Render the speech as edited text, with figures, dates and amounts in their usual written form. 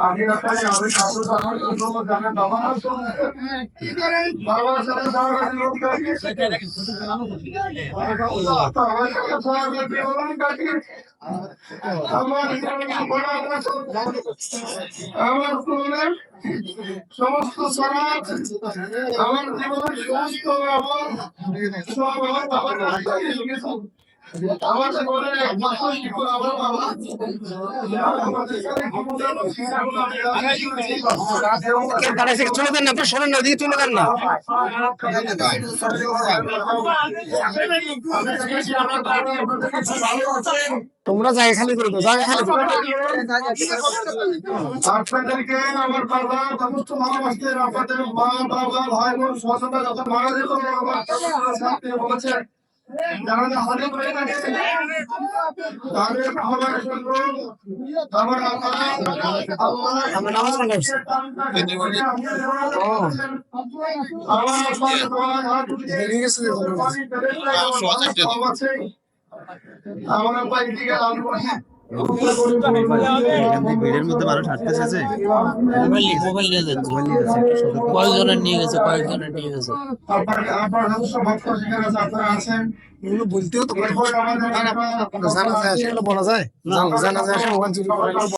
আমি আপনাকে আমি কাপড় জানার জন্য জানেন বাবা বাবার সাথে যাওয়ার লোক আমার জীবনের সমস্ত সমাজ আমার জীবনের সমস্ত আমার সব আমার বাবার আমার জীবনের একমাত্র শিক্ষক আমার বাবা চলে দেন না, আপনি শোনেন না, দিকে চলে দেন না। তোমরা জায়গা খালি করে দাও, জায়গা খালি করে আপনাদেরকে আমার বাবা সমস্ত ভালোবাসতেন, আপনাদের মা বাবা ভাই বোন স্বজনরা যখন মারা যেত বলেছে যারা হাতে করে থাকে তাদের ভালোবাসার জন্য আমার আমরা নামাজ পড়ছি। আমার আব্বা এদিকে লাল ভিড়ের মধ্যে মানুষ হাঁটতেছে যে মোবাইল নিয়ে যাচ্ছে, কয়েকজনের নিয়ে গেছে, কয়েকজনের নিয়ে গেছে। এগুলো বলতেও তো জানা যায়, সেগুলো বলা যায়, জানা যায়